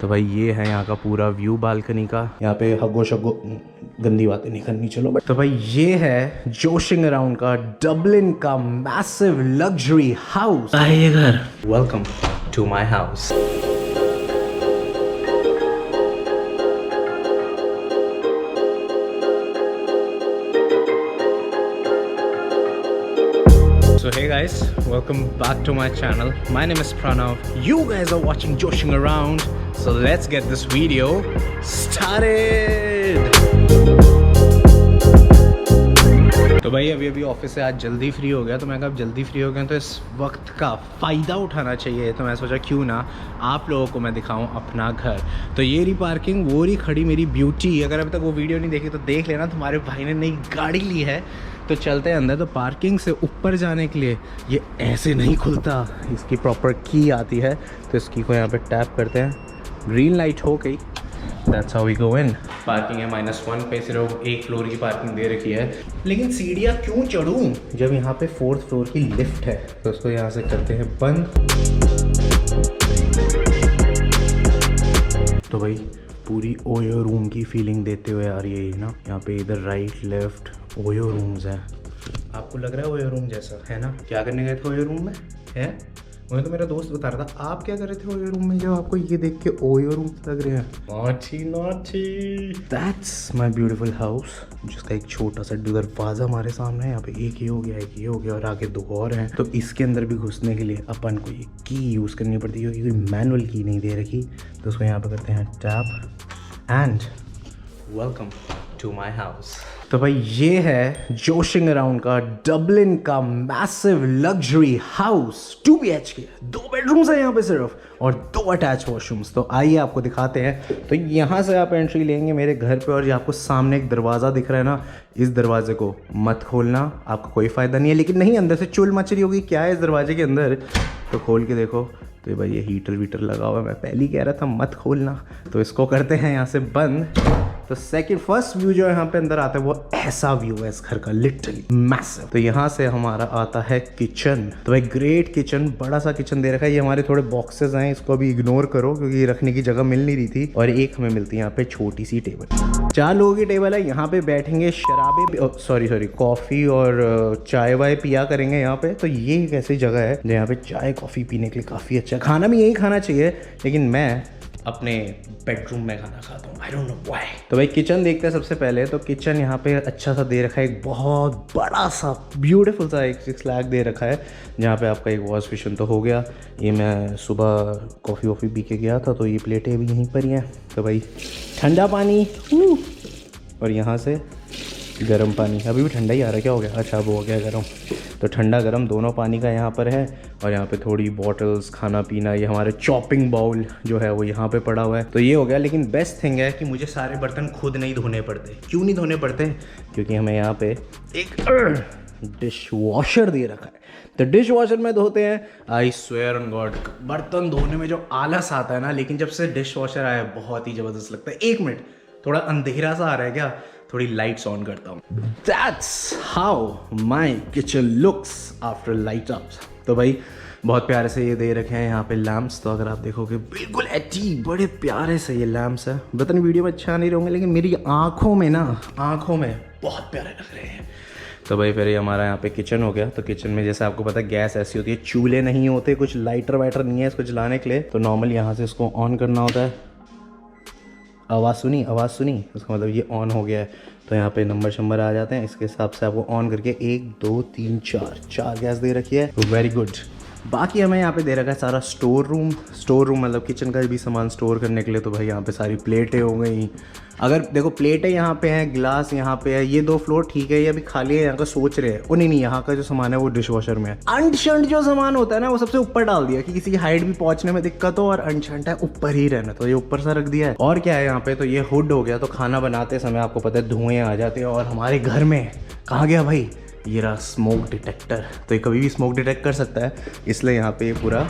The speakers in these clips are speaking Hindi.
तो भाई ये है यहाँ का पूरा व्यू बालकनी का। यहाँ पे हगो शगो गंदी बातें नहीं करनी, चलो। बट तो भाई ये है जोशिंग अराउंड का डबलिन का मैसिव लग्जरी हाउस। आइए घर, welcome to my house. So hey guys, welcome back to my channel. My name is Pranav. You guys are watching Joshing Around. So let's get this video started. तो भाई अभी ऑफिस से आज जल्दी फ्री हो गया, तो मैं कहा अब जल्दी फ्री हो गया तो इस वक्त का फ़ायदा उठाना चाहिए। तो मैं सोचा क्यों ना आप लोगों को मैं दिखाऊं अपना घर। तो ये रही पार्किंग, वो रही खड़ी मेरी ब्यूटी। अगर अभी तक वो वीडियो नहीं देखी तो देख लेना, तुम्हारे भाई ने नई गाड़ी ली है। तो चलते हैं अंदर। तो पार्किंग से ऊपर जाने के लिए ये ऐसे नहीं खुलता, इसकी प्रॉपर की आती है। तो इसकी को यहाँ पे टैप करते हैं, ग्रीन लाइट हो गई, that's how we go in. Parking है -1 पे, सिर्फ एक फ्लोर की पार्किंग दे रखी है। लेकिन सीढ़ियाँ क्यों चढ़ूँ जब यहाँ पे 4th फ्लोर की लिफ्ट है। तो उसको यहाँ से करते हैं बंद। तो भाई पूरी ओयो रूम की फीलिंग देते हुए आ रही है ये ना। यहाँ पे इधर राइट लेफ्ट ओयो रूम्स हैं। आपको लग रहा है ओयो रूम जैसा है ना? क्या करने गए थे ओयो रूम में है? मुझे तो मेरा दोस्त बता रहा था। आप क्या कर रहे थे ओयो रूम में जब आपको ये देख के ओयो रूम लग रहे हैं? Naughty naughty. That's my beautiful house, जिसका एक छोटा सा दरवाजा हमारे सामने है। यहाँ पे एक ये हो गया, एक ये हो गया और आगे 2 और हैं। तो इसके अंदर भी घुसने के लिए अपन को ये की यूज़ करनी पड़ती है, क्योंकि कोई मैनुअल की नहीं दे रखी। तो उसको यहाँ पे करते हैं tap and welcome to my house. तो भाई ये है जोशिंग अराउंड का डबलिन का massive luxury house. 2 BHK, 2 bedrooms हैं यहाँ पे सिर्फ, और 2 अटैच वॉशरूम्स। तो आइए आपको दिखाते हैं। तो यहाँ से आप एंट्री लेंगे मेरे घर पे, और ये आपको सामने एक दरवाज़ा दिख रहा है ना, इस दरवाजे को मत खोलना, आपको कोई फ़ायदा नहीं है। लेकिन नहीं, अंदर से चुल मच रही होगी, क्या है इस दरवाजे के अंदर। तो खोल के देखो, तो भाई ये हीटर वीटर लगा हुआ है। मैं पहले ही कह रहा था मत खोलना। तो इसको करते हैं यहाँ से बंद। तो फर्स्ट व्यू जो यहाँ पे अंदर आता है वो ऐसा व्यू है इस घर का, लिटरली मैसिव। तो यहाँ से हमारा आता है किचन। तो भाई ग्रेट किचन, बड़ा सा किचन दे रखा है। ये हमारे थोड़े बॉक्सेस हैं, इसको अभी इग्नोर करो क्योंकि रखने की जगह मिल नहीं रही थी। और एक हमें मिलती है यहाँ पे छोटी सी टेबल। 4 लोगों की टेबल है। यहाँ पे बैठेंगे, शराबे सॉरी कॉफ़ी और चाय वाय पिया करेंगे यहाँ पे। तो ये एक ऐसी जगह है जो यहाँ पे चाय कॉफ़ी पीने के लिए काफ़ी अच्छा है। खाना भी यही खाना चाहिए, लेकिन मैं अपने बेडरूम में खाना खाता हूँ, आई डोंट नो व्हाई। तो भाई किचन देखते हैं सबसे पहले। तो किचन यहाँ पे अच्छा सा दे रखा है, एक बहुत बड़ा सा ब्यूटीफुल सा एक स्लैग दे रखा है, जहाँ पे आपका एक वॉश बेसिन तो हो गया। ये मैं सुबह कॉफ़ी वॉफ़ी पी के गया था, तो ये प्लेटें भी यहीं पर ही हैं। तो भाई ठंडा पानी, और यहाँ से गर्म पानी। अभी भी ठंडा ही आ रहा है, क्या हो गया? अच्छा वो हो गया गर्म। तो ठंडा गर्म दोनों पानी का यहाँ पर है। और यहाँ पे थोड़ी बॉटल्स, खाना पीना, ये हमारे चॉपिंग बाउल जो है वो यहाँ पे पड़ा हुआ है। तो ये हो गया। लेकिन बेस्ट थिंग है कि मुझे सारे बर्तन खुद नहीं धोने पड़ते। क्यों नहीं धोने पड़ते? क्योंकि हमें यहाँ पे एक डिश वॉशर दे रखा है। तो डिश वॉशर में धोते हैं। आई स्वेयर ऑन गॉड, बर्तन धोने में जो आलस आता है ना, लेकिन जब से डिश वॉशर आया बहुत ही ज़बरदस्त लगता है। 1 मिनट, थोड़ा अंधेरा सा आ रहा है क्या? थोड़ी लाइट्स ऑन करता हूँ। That's how my kitchen looks after light up. तो भाई बहुत प्यारे से ये दे रखे हैं यहाँ पे लैम्प्स। तो अगर आप देखोगे बिल्कुल एटी बड़े प्यारे से ये लैम्प्स है। पता नहीं वीडियो में अच्छा नहीं रहेंगे, लेकिन मेरी आँखों में बहुत प्यारे लग रहे हैं। तो भाई फिर ये हमारा यहाँ पे किचन हो गया। तो किचन में जैसे आपको पता है गैस ऐसी होती है, चूल्हे नहीं होते, कुछ लाइटर वाइटर नहीं है इसको जलाने के लिए। तो नॉर्मल यहाँ से इसको ऑन करना होता है। आवाज़ सुनी? उसका मतलब ये ऑन हो गया है। तो यहाँ पे नंबर आ जाते हैं, इसके हिसाब से आपको ऑन करके 1 2 3 4 गैस दे रखी है। तो वेरी गुड। बाकी हमें यहाँ पे दे रखा है सारा स्टोर रूम मतलब किचन का भी सामान स्टोर करने के लिए। तो भाई यहाँ पे सारी प्लेटें हो गई। अगर देखो प्लेटें यहाँ पे हैं, ग्लास यहाँ पे है। ये 2 फ्लोर ठीक है, ये अभी खाली है, यहाँ का सोच रहे हैं। नहीं, यहाँ का जो सामान है वो डिश वॉशर में है। अंट जो सामान होता है ना, वो सबसे ऊपर डाल दिया कि किसी की हाइट भी पहुँचने में दिक्कत हो, और अंट है ऊपर ही रहना, तो ये ऊपर सा रख दिया है। और क्या है यहाँ पे, तो ये हुड हो गया। तो खाना बनाते समय आपको पता है धुएँ आ जाते हैं। और हमारे घर में कहाँ गया भाई ये रहा स्मोक डिटेक्टर। तो ये कभी भी स्मोक डिटेक्ट कर सकता है, इसलिए यहाँ पे पूरा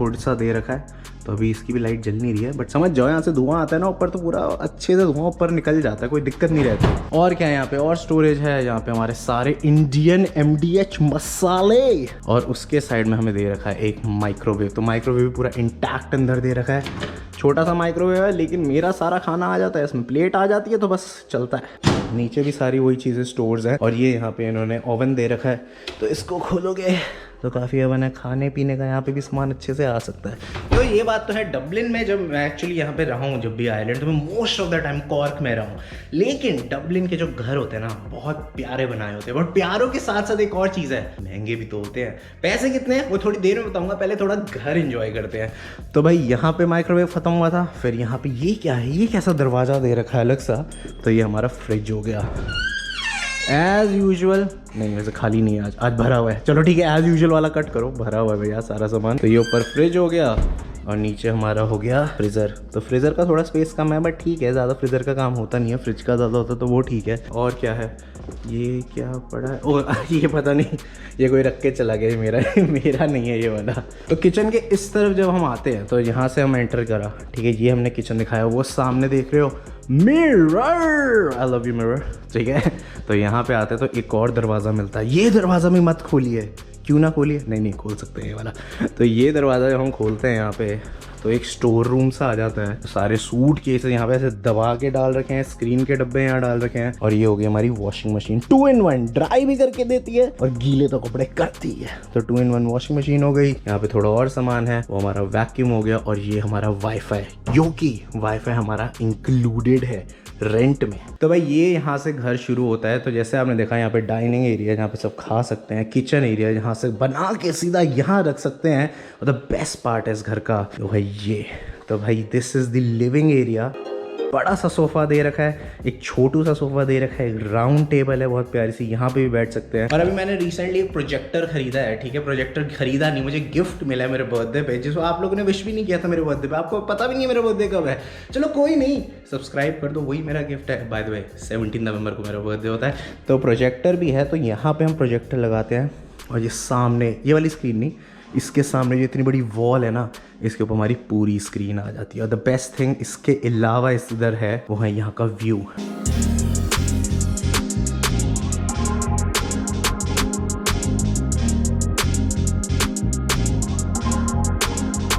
हुड सा दे रखा है। तो अभी इसकी भी लाइट जल नहीं रही है, बट समझ जाओ यहाँ से धुआं आता है ना ऊपर, तो पूरा अच्छे से धुआं ऊपर निकल जाता है, कोई दिक्कत नहीं रहती। और क्या है यहाँ पे, और स्टोरेज है यहाँ पे हमारे सारे इंडियन MDH मसाले। और उसके साइड में हमें दे रखा है एक माइक्रोवेव। तो माइक्रोवेव पूरा इंटैक्ट अंदर दे रखा है। छोटा सा माइक्रोवेव है लेकिन मेरा सारा खाना आ जाता है इसमें, प्लेट आ जाती है तो बस चलता है। नीचे भी सारी वही चीज़ें स्टोर्स हैं और ये यहाँ पे इन्होंने ओवन दे रखा है, तो इसको खोलोगे तो काफ़ी ओवन है, खाने पीने का यहाँ पे भी सामान अच्छे से आ सकता है। तो ये बात तो है, डबलिन में जब मैं एक्चुअली यहाँ पे रहा हूँ, जब भी आयरलैंड, तो मैं most of the time cork में रहा हूँ, लेकिन डबलिन के जो घर होते हैं ना बहुत प्यारे बनाए होते हैं। बट प्यारों के साथ साथ एक और चीज़ है, महंगे भी तो होते हैं। पैसे कितने हैं वो थोड़ी देर में बताऊंगा, पहले थोड़ा घर एंजॉय करते हैं। तो भाई यहाँ पे माइक्रोवेव खत्म हुआ था, फिर यहाँ पे ये क्या है, ये कैसा दरवाज़ा दे रखा है अलग सा, तो ये हमारा फ्रिज हो गया एज यूजुअल। नहीं वैसे खाली नहीं है, आज भरा हुआ है। चलो ठीक है, एज यूजुअल वाला कट करो, भरा हुआ है भैया सारा सामान। तो ये ऊपर फ्रिज हो गया और नीचे हमारा हो गया फ्रीज़र। तो फ्रीज़र का थोड़ा स्पेस कम है बट ठीक है, ज़्यादा फ्रीज़र का काम होता नहीं है, फ्रिज का ज़्यादा होता तो वो ठीक है। और क्या है, ये क्या पड़ा है, ओ ये पता नहीं, ये कोई रख के चला गया, मेरा मेरा नहीं है ये वाला। तो किचन के इस तरफ जब हम आते हैं तो यहाँ से हम एंटर करा, ठीक है, ये हमने किचन दिखाया, वो सामने देख रहे हो mirror, I love you mirror, ठीक है। तो यहाँ पे आते हैं तो एक और दरवाज़ा मिलता है, ये दरवाज़ा भी मत खोलिए, क्यों ना खोलिए, नहीं खोल सकते हैं ये वाला। तो ये दरवाज़ा जब हम खोलते हैं यहाँ पे तो एक स्टोर रूम सा आ जाता है, सारे सूट केस यहाँ पे ऐसे दबा के डाल रखे हैं, स्क्रीन के डब्बे यहाँ डाल रखे हैं। और ये हो गई हमारी वॉशिंग मशीन, 2-in-1, ड्राई भी करके देती है और गीले तो कपड़े करती है। तो 2-in-1 वॉशिंग मशीन हो गई। यहाँ पे थोड़ा और सामान है, वो हमारा वैक्यूम हो गया। और ये हमारा वाईफाई, जो कि वाईफाई हमारा इंक्लूडेड है रेंट में। तो भाई ये यहाँ से घर शुरू होता है। तो जैसे आपने देखा यहाँ पे डाइनिंग एरिया जहाँ पे सब खा सकते हैं, किचन एरिया जहाँ से बना के सीधा यहाँ रख सकते हैं। और द बेस्ट पार्ट है इस घर का तो भाई ये, तो भाई this is the living area. बड़ा सा सोफा दे रखा है, एक छोटू सा सोफा दे रखा है, एक राउंड टेबल है बहुत प्यारी सी, यहाँ पे भी बैठ सकते हैं। और अभी मैंने रिसेंटली एक प्रोजेक्टर खरीदा है, ठीक है, प्रोजेक्टर खरीदा नहीं, मुझे गिफ्ट मिला है मेरे बर्थडे पे, जिसको आप लोगों ने विश भी नहीं किया था मेरे बर्थडे पे, आपको पता भी नहीं है मेरा बर्थडे कब है। चलो कोई नहीं, सब्सक्राइब कर दो, वही मेरा गिफ्ट है। बाय द वे 17 नवंबर को मेरा बर्थडे होता है। तो प्रोजेक्टर भी है, तो यहाँ पे हम प्रोजेक्टर लगाते हैं और ये सामने, ये वाली स्क्रीन नहीं, इसके सामने जो इतनी बड़ी वॉल है ना, इसके ऊपर हमारी पूरी स्क्रीन आ जाती है। और द बेस्ट थिंग इसके अलावा इस इधर है वो है यहाँ का व्यू।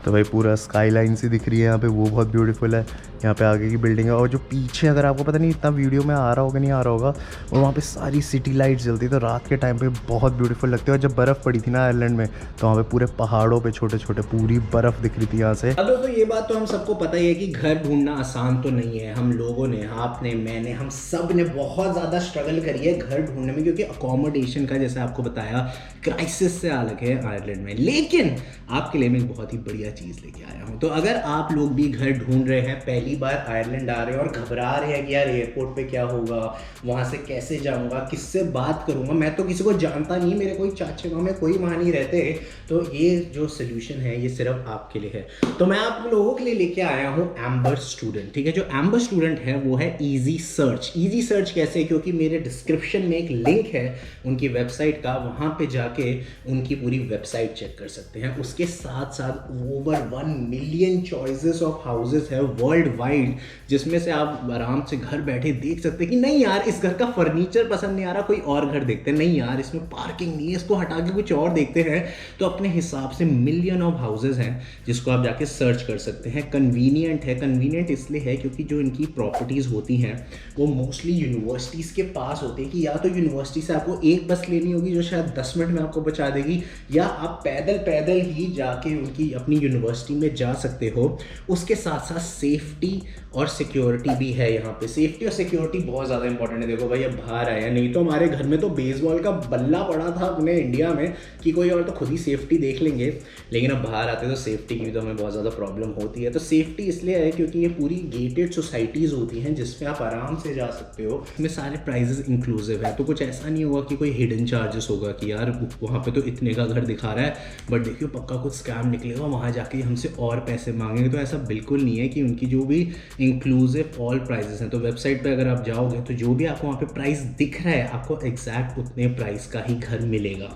तो भाई पूरा स्काई लाइन सी दिख रही है यहाँ पे, वो बहुत ब्यूटीफुल है। यहाँ पे आगे की बिल्डिंग है और जो पीछे, अगर आपको पता नहीं इतना वीडियो में आ रहा होगा नहीं आ रहा होगा, और वहाँ पे सारी सिटी लाइट्स जलती है, तो रात के टाइम पे बहुत ब्यूटीफुल लगती है। और जब बर्फ़ पड़ी थी ना आयरलैंड में, तो वहाँ पे पूरे पहाड़ों पे छोटे छोटे पूरी बर्फ़ दिख रही थी यहाँ से। अब तो ये बात तो हम सबको पता ही है कि घर ढूंढना आसान तो नहीं है। हम लोगों ने, आपने, मैंने, हम सब ने बहुत ज़्यादा स्ट्रगल करी है घर ढूंढने में, क्योंकि अकोमोडेशन का, जैसे आपको बताया, क्राइसिस से अलग है आयरलैंड में। लेकिन आपके लिए मैं एक बहुत ही बढ़िया चीज़ लेके आया हूँ। तो अगर आप लोग भी घर ढूंढ रहे हैं, पहली बार आयरलैंड आ रहे हैं और घबरा रहे हैं कि यार एयरपोर्ट पे क्या होगा, वहाँ से कैसे जाऊँगा, किससे बात करूँगा, मैं तो किसी को जानता नहीं, मेरे कोई चाचे मामे कोई वहाँ नहीं रहते, तो ये जो सोल्यूशन है ये सिर्फ आपके लिए है। तो मैं आप लोगों के लिए लेके आया हूँ एम्बर स्टूडेंट, ठीक है। जो एम्बर स्टूडेंट है वो है इजी सर्च। इजी सर्च कैसे, क्योंकि मेरे डिस्क्रिप्शन में एक लिंक है उनकी वेबसाइट का, वहाँ पे जाके उनकी पूरी वेबसाइट चेक कर सकते हैं। उसके साथ साथ over 1 million choices of houses है वर्ल्ड वाइड, जिसमें से आप आराम से घर बैठे देख सकते हैं कि नहीं यार इस घर का फर्नीचर पसंद नहीं आ रहा, कोई और घर देखते हैं, नहीं यार इसमें पार्किंग नहीं है, इसको हटा के कुछ और देखते हैं। तो अपने हिसाब से मिलियन ऑफ हाउसेस हैं जिसको आप जाके सर्च कर सकते हैं। कन्वीनियंट है, कन्वीनियंट इसलिए है क्योंकि जो इनकी प्रॉपर्टीज़ होती हैं वो मोस्टली यूनिवर्सिटीज़ के पास होती है, कि या तो यूनिवर्सिटी से आपको एक बस लेनी होगी जो शायद 10 मिनट में आपको पहुंचा देगी, या आप पैदल ही जाके उनकी अपनी यूनिवर्सिटी में जा सकते हो। उसके साथ साथ सेफ्टी और सिक्योरिटी भी है यहाँ पे। सेफ्टी और सिक्योरिटी बहुत ज़्यादा इंपॉर्टेंट है। देखो भाई अब बाहर आया, नहीं तो हमारे घर में तो बेसबॉल का बल्ला पड़ा था अपने इंडिया में कि कोई और तो खुद ही सेफ्टी देख लेंगे, लेकिन अब बाहर आते तो सेफ्टी की भी तो हमें बहुत ज़्यादा प्रॉब्लम होती है। तो सेफ्टी इसलिए है क्योंकि ये पूरी गेटेड सोसाइटीज़ होती हैं जिसमें आप आराम से जा सकते हो। इसमें सारे प्राइजेस इंक्लूसिव है, तो कुछ ऐसा नहीं होगा कि कोई हिडन चार्जेस होगा कि यार वहाँ पे तो इतने का घर दिखा रहा है बट देखियो पक्का कुछ स्कैम निकलेगा, वहाँ जाके हमसे और पैसे मांगेंगे। तो ऐसा बिल्कुल नहीं है कि उनकी जो भी इंक्लूसिव ऑल प्राइजेस हैं। तो वेबसाइट पे अगर आप जाओगे तो जो भी आपको वहाँ पे प्राइस दिख रहा है आपको एग्जैक्ट उतने प्राइस का ही घर मिलेगा।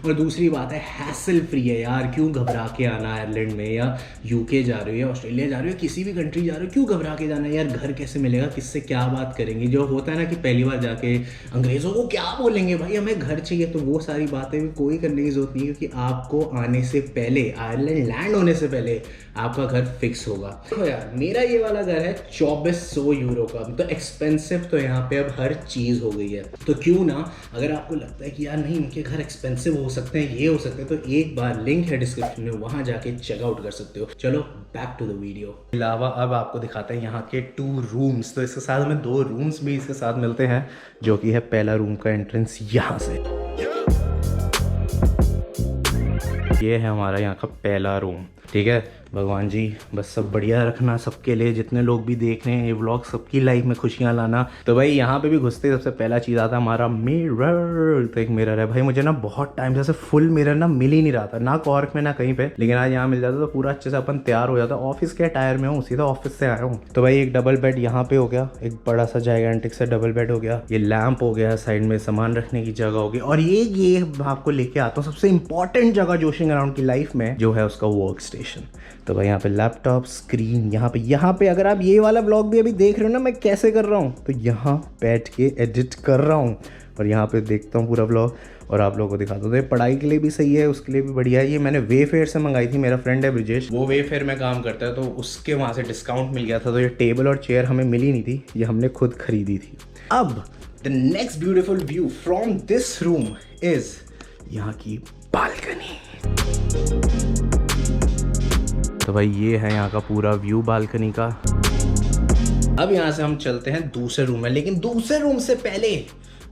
और दूसरी बात है हैसल फ्री है यार, क्यों घबरा के आना आयरलैंड में, या यूके जा रहे हो या ऑस्ट्रेलिया जा रहे हो, किसी भी कंट्री जा रहे हो, क्यों घबरा के जाना है यार, घर कैसे मिलेगा, किससे क्या बात करेंगे। जो होता है ना कि पहली बार जाके अंग्रेज़ों को क्या बोलेंगे भाई हमें घर चाहिए, तो वो सारी बातें भी कोई करने की जरूरत नहीं है, क्योंकि आपको आने से पहले, आयरलैंड लैंड होने से से पहले आपका घर फिक्स होगा। देखो यार, मेरा ये वाला घर है 2400 यूरो का। तो एक्सपेंसिव तो यहाँ पे अब हर चीज़ हो गई है। तो क्यों ना, अगर आपको लगता है कि यार नहीं इनके घर एक्सपेंसिव हो सकते हैं, ये हो सकते हैं, तो एक बार लिंक है डिस्क्रिप्शन में, वहाँ जाके चेकआउट कर सकते हो। चलो बैक टू द वीडियो। अलावा अब आपको दिखाते हैं यहाँ के 2 रूम्स। तो इसके साथ में 2 रूम्स भी इसके साथ मिलते हैं, जो कि है पहला रूम का एंट्रेंस यहाँ से। ये है हमारा यहाँ का पहला रूम। ठीक है, भगवान जी बस सब बढ़िया रखना सबके लिए, जितने लोग भी देख रहे हैं ये व्लॉग, सबकी लाइफ में खुशियाँ लाना। तो भाई यहाँ पे भी घुसते सबसे पहला चीज़ आता है हमारा मिरर। तो एक मिरर है भाई, मुझे ना बहुत टाइम से फुल मिरर ना मिल ही नहीं रहा था, ना कॉर्क में ना कहीं पे, लेकिन आज यहाँ मिल जाता तो पूरा अच्छे से अपन तैयार हो जाता। ऑफिस के टायर में हूँ, सीधा ऑफिस से आया हूँ। तो भाई एक डबल बेड यहाँ पे हो गया, एक बड़ा सा जाइगेंटिक सा डबल बेड हो गया, ये लैंप हो गया, साइड में सामान रखने की जगह होगी, और ये आपको लेके आता हूँ सबसे इंपॉर्टेंट जगह जोशिंग अराउंड की लाइफ में, जो है उसका वर्क स्टेशन। तो भाई यहाँ पे लैपटॉप स्क्रीन, यहाँ पे अगर आप ये वाला ब्लॉग भी अभी देख रहे हो ना मैं कैसे कर रहा हूँ, तो यहाँ बैठ के एडिट कर रहा हूँ और यहाँ पे देखता हूँ पूरा ब्लॉग और आप लोगों को दिखाता हूँ। तो ये पढ़ाई के लिए भी सही है, उसके लिए भी बढ़िया है। ये मैंने वेफेयर से मंगाई थी, मेरा फ्रेंड है ब्रिजेश, वो वेफेयर में काम करता है, तो उसके वहाँ से डिस्काउंट मिल गया था। तो ये टेबल और चेयर हमें मिली नहीं थी, ये हमने खुद खरीदी थी। अब the next beautiful view from this room is यहाँ की बालकनी। तो भाई ये है यहाँ का पूरा व्यू बालकनी का। अब यहाँ से हम चलते हैं दूसरे रूम में, लेकिन दूसरे रूम से पहले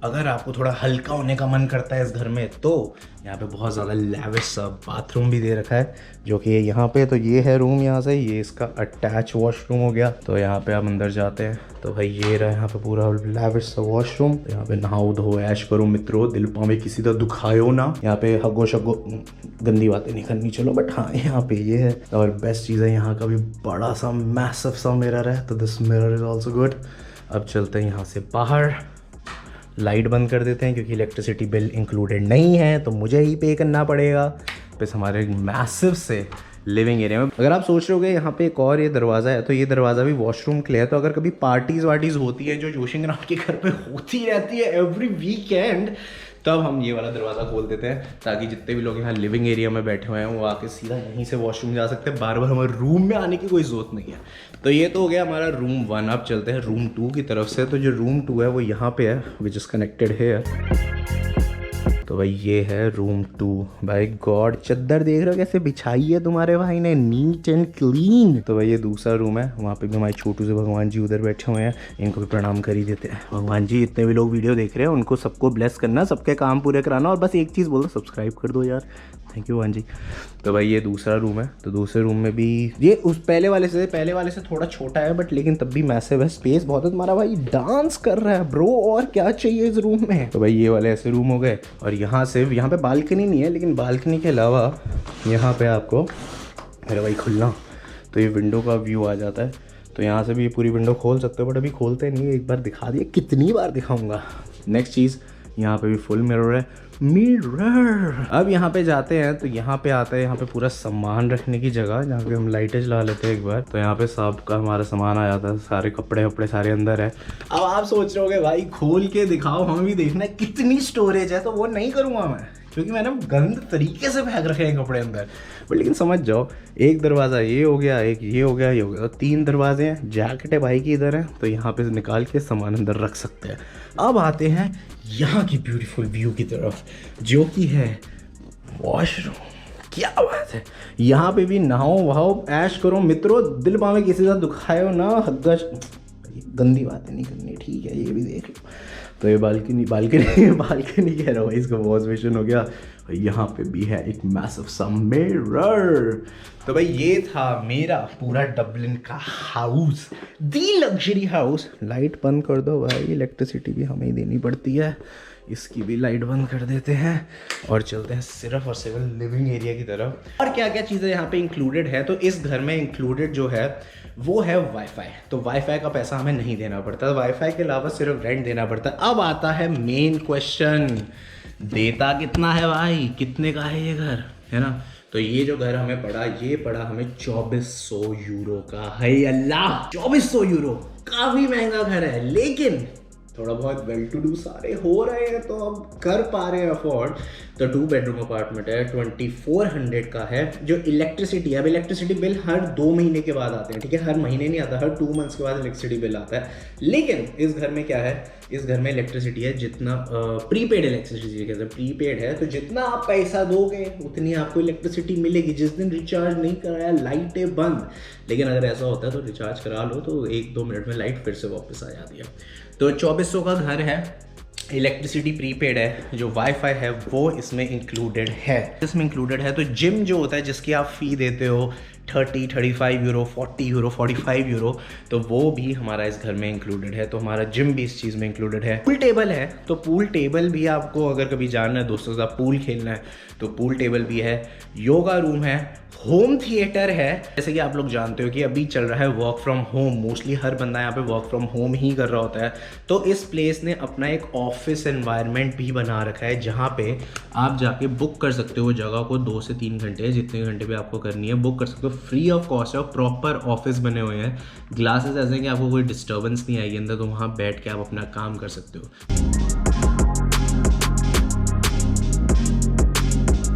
अगर आपको थोड़ा हल्का होने का मन करता है इस घर में, तो यहाँ पे बहुत ज़्यादा लैविश सा बाथरूम भी दे रखा है, जो कि यहाँ पे। तो ये है रूम, यहाँ से ये इसका अटैच वॉशरूम हो गया। तो यहाँ पे आप अंदर जाते हैं तो भाई ये रहा यहाँ पे पूरा लैविश सा वॉशरूम। तो यहाँ पे नहाओ धो ऐश करो मित्रों, दिल पावे किसी का दुखायो ना। यहाँ पे हगो शगो, गंदी बातें नहीं करनी चलो, बट हाँ यहाँ पे ये है। और बेस्ट चीज़ है यहाँ का भी बड़ा सा मैसिव सा मिरर है, तो this mirror is also good. अब चलते हैं यहाँ से बाहर, लाइट बंद कर देते हैं क्योंकि इलेक्ट्रिसिटी बिल इंक्लूडेड नहीं है, तो मुझे ही पे करना पड़ेगा। बस हमारे मैसिव से लिविंग एरिया में, अगर आप सोच रहे होगे यहाँ पे एक और ये दरवाज़ा है, तो ये दरवाज़ा भी वॉशरूम के लिए है। तो अगर कभी पार्टीज़ वार्टीज़ होती है, जो जोशिंग राम के घर पे होती रहती है एवरी वीकेंड, तब हम ये वाला दरवाज़ा खोल देते हैं, ताकि जितने भी लोग यहाँ लिविंग एरिया में बैठे हुए हैं वो आके सीधा यहीं से वॉशरूम जा सकते हैं, बार बार हमारे रूम में आने की कोई ज़रूरत नहीं है। तो ये तो हो गया हमारा रूम 1। अब चलते हैं रूम 2 की तरफ से। तो जो रूम 2 है वो यहाँ पे है, विच इज़ कनेक्टेड है। तो भाई ये है रूम 2। भाई गॉड, चद्दर देख रहे हो कैसे बिछाई है तुम्हारे भाई ने, नीट एंड क्लीन। तो भाई ये दूसरा रूम है, वहाँ पे भी हमारे छोटू से भगवान जी उधर बैठे हुए हैं, इनको भी प्रणाम कर ही देते हैं। भगवान जी जितने भी लोग वीडियो देख रहे हैं उनको सबको ब्लेस करना, सबके काम पूरे कराना, और बस एक चीज़ बोल दो, सब्सक्राइब कर दो यार, थैंक यू भगवान जी। तो भाई ये दूसरा रूम है। तो दूसरे रूम में भी ये उस पहले वाले से थोड़ा छोटा है, बट लेकिन तब भी मैसिव है, स्पेस बहुत है। तुम्हारा भाई डांस कर रहा है ब्रो, और क्या चाहिए इस रूम में। तो भाई ये वाले ऐसे रूम हो गए। और यहाँ से यहाँ पे बालकनी नहीं है, लेकिन बालकनी के अलावा यहाँ पे आपको मेरा भाई खुलना, तो ये विंडो का व्यू आ जाता है। तो यहाँ से भी ये पूरी विंडो खोल सकते हो, बट अभी खोलते नहीं है, एक बार दिखा दिया, कितनी बार दिखाऊंगा। नेक्स्ट चीज़, यहाँ पे भी फुल मिरर है, मिरर। अब यहाँ पे जाते हैं तो यहाँ पे आता है, यहाँ पे पूरा सामान रखने की जगह, जहाँ पे हम लाइटें जला लेते हैं एक बार। तो यहाँ पे सब का हमारा सामान आ जाता है, सारे कपड़े वपड़े सारे अंदर है। अब आप सोच रहे होगे भाई खोल के दिखाओ, हमें भी देखना है कितनी स्टोरेज है, तो वो नहीं करूँगा मैं, क्योंकि मैंने गंद तरीके से फेंक रखे हैं कपड़े अंदर। बट लेकिन समझ जाओ, एक दरवाज़ा ये हो गया, एक ये हो गया, ये हो गया, तो 3 दरवाजे हैं। जैकेट है भाई की इधर है, तो यहाँ पे निकाल के सामान अंदर रख सकते हैं। अब आते हैं यहाँ की ब्यूटीफुल व्यू की तरफ, जो कि है वॉशरूम। क्या बात है, यहाँ पे भी नहाओ वहाओ ऐश करो मित्रों, दिल पावे किसी का दुखायो ना, हग्गा गंदी बातें नहीं करनी, ठीक है, ये भी देख लो। तो ये बालकनी कह रहा हूँ, इसका वॉश बेसिन हो गया। यहाँ पे भी है एक मैसिव सा मिरर। तो भाई ये था मेरा पूरा डबलिन का हाउस, दी लग्जरी हाउस। लाइट बंद कर दो भाई, इलेक्ट्रिसिटी भी हमें ही देनी पड़ती है, इसकी भी लाइट बंद कर देते हैं और चलते हैं सिर्फ और सिर्फ लिविंग एरिया की तरफ। और क्या क्या चीज़ें यहाँ पे इंक्लूडेड है, तो इस घर में इंक्लूडेड जो है वो है वाईफाई। तो वाईफाई का पैसा हमें नहीं देना पड़ता, वाईफाई के अलावा सिर्फ रेंट देना पड़ता है। अब आता है मेन क्वेश्चन, देता कितना है भाई, कितने का है ये घर, है ना। तो ये जो घर हमें पड़ा, ये पड़ा हमें 2400 यूरो का। है अल्लाह, 2400 यूरो, काफी महंगा घर है, लेकिन थोड़ा बहुत वेल टू डू सारे हो रहे हैं तो अब कर पा रहे हैं अफोर्ड। तो 2 बेडरूम अपार्टमेंट है, 2400 का है। जो इलेक्ट्रिसिटी है, अब इलेक्ट्रिसिटी बिल हर 2 महीने के बाद आते हैं, ठीक है, हर महीने नहीं आता, हर 2 मंथ्स के बाद इलेक्ट्रिसिटी बिल आता है। लेकिन इस घर में क्या है, इस घर में इलेक्ट्रिसिटी है जितना प्रीपेड इलेक्ट्रिसिटी कहते हैं, प्रीपेड है तो जितना आप पैसा दोगे उतनी आपको इलेक्ट्रिसिटी मिलेगी। जिस दिन रिचार्ज नहीं कराया लाइटें बंद, लेकिन अगर ऐसा होता है तो रिचार्ज करा लो तो 1-2 मिनट में लाइट फिर से वापस आ जाती है। तो 2400 का घर है, इलेक्ट्रिसिटी प्रीपेड है, जो वाईफाई है वो इसमें इंक्लूडेड है। इसमें इंक्लूडेड है तो जिम जो होता है जिसकी आप फ़ी देते हो 35 यूरो, 40 यूरो, 45 यूरो, तो वो भी हमारा इस घर में इंक्लूडेड है। तो हमारा जिम भी इस चीज़ में इंक्लूडेड है। पूल टेबल है तो पूल टेबल भी आपको अगर कभी जाना है दोस्तों के साथ पूल खेलना है तो पूल टेबल भी है। योगा रूम है, होम थिएटर है। जैसे कि आप लोग जानते हो कि अभी चल रहा है वर्क फ्रॉम होम, मोस्टली हर बंदा यहाँ पे वर्क फ्रॉम होम ही कर रहा होता है। तो इस प्लेस ने अपना एक ऑफिस एनवायरनमेंट भी बना रखा है जहाँ पे आप जाके बुक कर सकते हो जगह को 2 से 3 घंटे, जितने घंटे भी आपको करनी है बुक कर सकते हो, फ्री ऑफ कॉस्ट है। प्रॉपर ऑफिस बने हुए हैं, ग्लासेस ऐसे कि आपको कोई डिस्टर्बेंस नहीं आएगी अंदर, तो वहाँ बैठ के आप अपना काम कर सकते हो।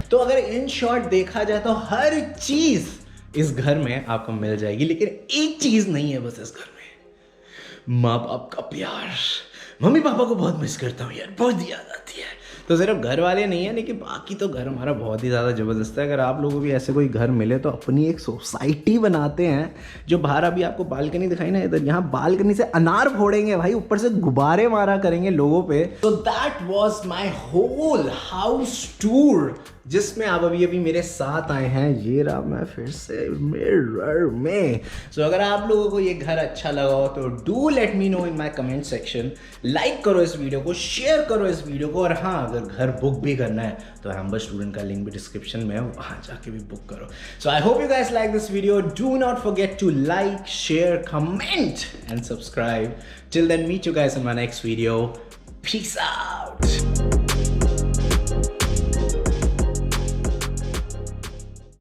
तो अगर इन शॉर्ट देखा जाए तो हर चीज इस घर में आपको मिल जाएगी, लेकिन एक चीज नहीं है बस इस घर में, माँ बाप का प्यार। मम्मी पापा को बहुत मिस करता हूँ यार, बहुत याद आती है। तो सिर्फ घर वाले नहीं है, लेकिन बाकी तो घर हमारा बहुत ही ज़्यादा ज़बरदस्त है। अगर आप लोगों को भी ऐसे कोई घर मिले तो अपनी एक सोसाइटी बनाते हैं। जो बाहर अभी आपको बालकनी दिखाई ना, इधर यहाँ बालकनी से अनार फोड़ेंगे भाई, ऊपर से गुब्बारे मारा करेंगे लोगों पे। तो that was my whole house tour, जिसमें आप अभी मेरे साथ आए हैं। ये रहा मैं फिर से मिरर में। सो अगर आप लोगों को ये घर अच्छा लगा हो तो do let me know in my comment section. Like करो इस वीडियो को, शेयर करो इस वीडियो को, और हाँ अगर घर बुक भी करना है तो एम्बर स्टूडेंट का लिंक भी डिस्क्रिप्शन में है, वहाँ जाके भी बुक करो। So I hope you guys like this video. Do not forget to like, share, comment and subscribe. Till then, meet you guys in my next video. Peace out.